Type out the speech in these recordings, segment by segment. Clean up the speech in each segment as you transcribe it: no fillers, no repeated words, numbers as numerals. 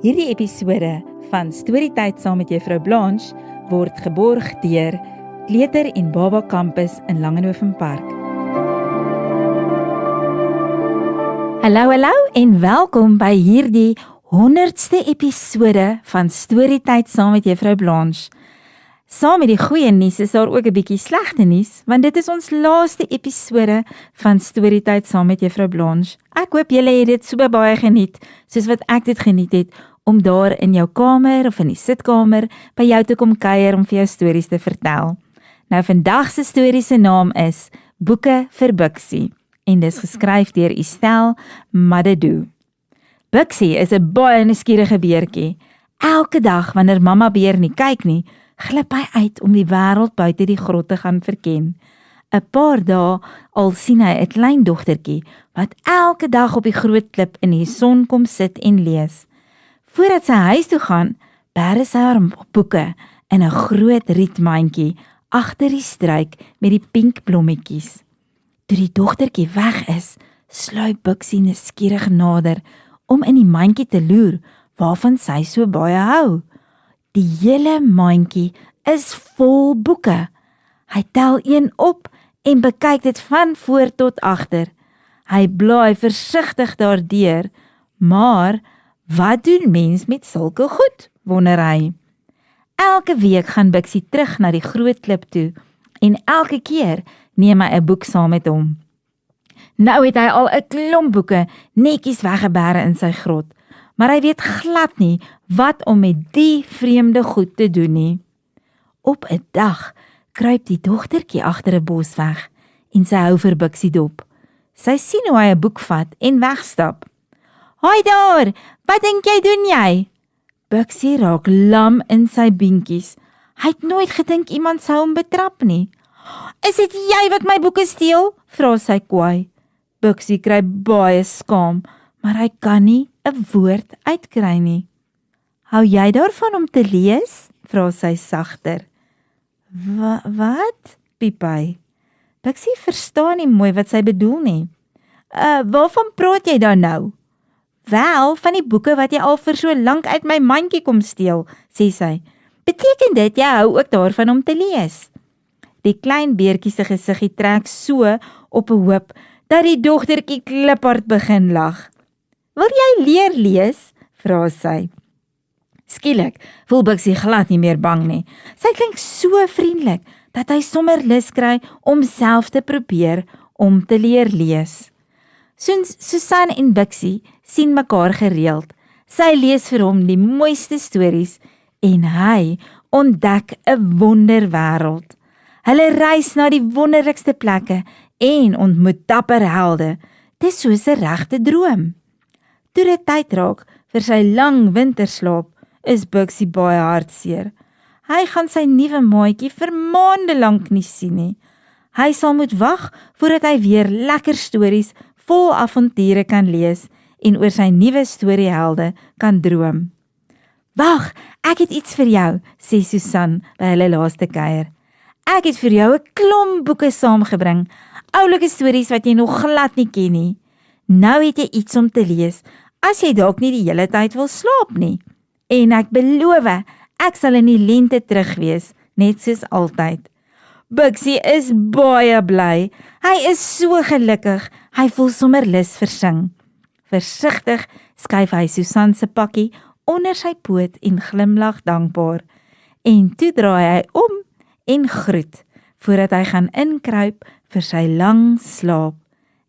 Hierdie episode van Storytyd saam met Juffrou Blanche word geborg deur Kleuter en Baba Campus in Langenhoven Park. Hallo en welkom by hierdie 100ste episode van Storytyd saam met Juffrou Blanche. Saam met die goeie nuus is daar ook 'n bietjie slegte nuus, want dit is ons laaste episode van Storytyd saam met Juffrou Blanche. Ek hoop julle het dit so baie geniet, soos wat ek dit geniet het, om daar in jou kamer of in die sitkamer by jou te kom kuier om vir jou stories te vertel. Nou vandag se storie se naam is Boeke vir Bixie en dis geskryf deur Estelle Madedou. Bixie is 'n baie nuuskierige beertjie. Elke dag wanneer mamma beer nie kyk nie, glip hy uit om die wêreld buite die grot te gaan verken. 'n Paar dae al sien hy 'n klein dogtertjie wat elke dag op die groot klip in die son kom sit en lees. Voordat sy huis toe gaan, bære sy haar boeke in 'n groot rietmandjie agter die struik met die pink blommetjies. Toe die dogtertjie weg is, sluip Bixie nuuskierig nader om in die mandjie te loer waarvan sy so baie hou. Die hele mandjie is vol boeke. Hy tel een op en bekyk dit van voor tot agter. Hy blaai versigtig daardeur, maar wat doen mens met sulke goed, wonder hy. Elke week gaan Bixie terug na die groot klip toe en elke keer neem hy 'n boek saam met hom. Nou het hy al 'n klomp boeke netjies weggebêre in sy grot, maar hy weet glad nie wat om met die vreemde goed te doen nie. Op 'n dag kruip die dogtertjie agter 'n bos weg en sy hou vir Bixie dop. Sy sien hoe hy 'n boek vat en wegstap. "Hoi daar, wat dink jy doen jy?" Bixie raak lam in sy beentjies. Hy het nooit gedink iemand sou hom betrap nie. "Is dit jy wat my boeke steel?" vra sy kwaai. Bixie kry baie skaam, maar hy kan nie 'n woord uitkry nie. "Hou jy daarvan om te lees?" vra sy sagter. Wat? piep hy. Bixie verstaan nie mooi wat sy bedoel nie. Waarvan praat jy dan nou?" "Wel, van die boeke wat jy al vir so lank uit my mandjie kom steel," sê sy. "Beteken dit jy hou ook daarvan om te lees?" Die klein beertjie se gesiggie trek so op 'n hoop dat die dogtertjie kliphard begin lag. "Wil jy leer lees?" vra sy. Skielik voel Bixie glad nie meer bang nie. Sy klink so vriendelik dat hy sommer lus kry om self te probeer om te leer lees. Susan en Bixie sien mekaar gereeld. Sy lees vir hom die mooiste stories en hy ontdek 'n wonderwêreld. Hulle reis na die wonderlikste plekke en ontmoet dapper helde. Dis soos 'n regte droom. Toe dit tyd raak vir sy lang winterslaap, is Bixie baie hartseer. Hy gaan sy nuwe maatjie vir maande lank nie sien nie. Hy sal moet wag voordat hy weer lekker stories vol avonture kan lees en oor sy nuwe storiehelde kan droom. "Wag, ek het iets vir jou," sê Susan by hulle laaste kuier. "Ek het vir jou 'n klomp boeke saamgebring, oulike stories wat jy nog glad nie ken nie. Nou het jy iets om te lees, as jy dalk nie die hele tyd wil slaap nie. En ek beloof, ek sal in die lente terug wees, net soos altyd." Bixie is baie bly. Hy is so gelukkig. Hy voel sommer lus vir sing. Versigtig skuif hy Susan se pakkie onder sy poot en glimlag dankbaar. En toe draai hy om en groet, voordat hy gaan inkruip vir sy lang slaap.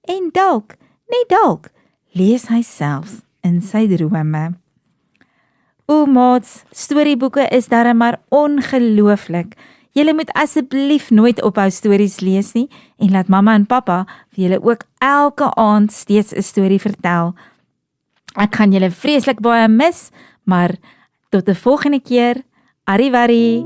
En dalk, net dalk, lees hy selfs in sy drome. O maats, storieboeke is darem maar ongelooflik. Julle moet asseblief nooit ophou stories lees nie en laat mamma en pappa vir julle ook elke aand steeds 'n storie vertel. Ek gaan julle vreeslik baie mis, maar tot 'n volgende keer. Arrivederci.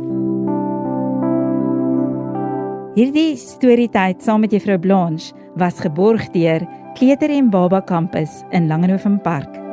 Hierdie Storytyd saam met Juffrou Blanche was geborg deur Kleuter en Baba Campus in Langenhoven Park.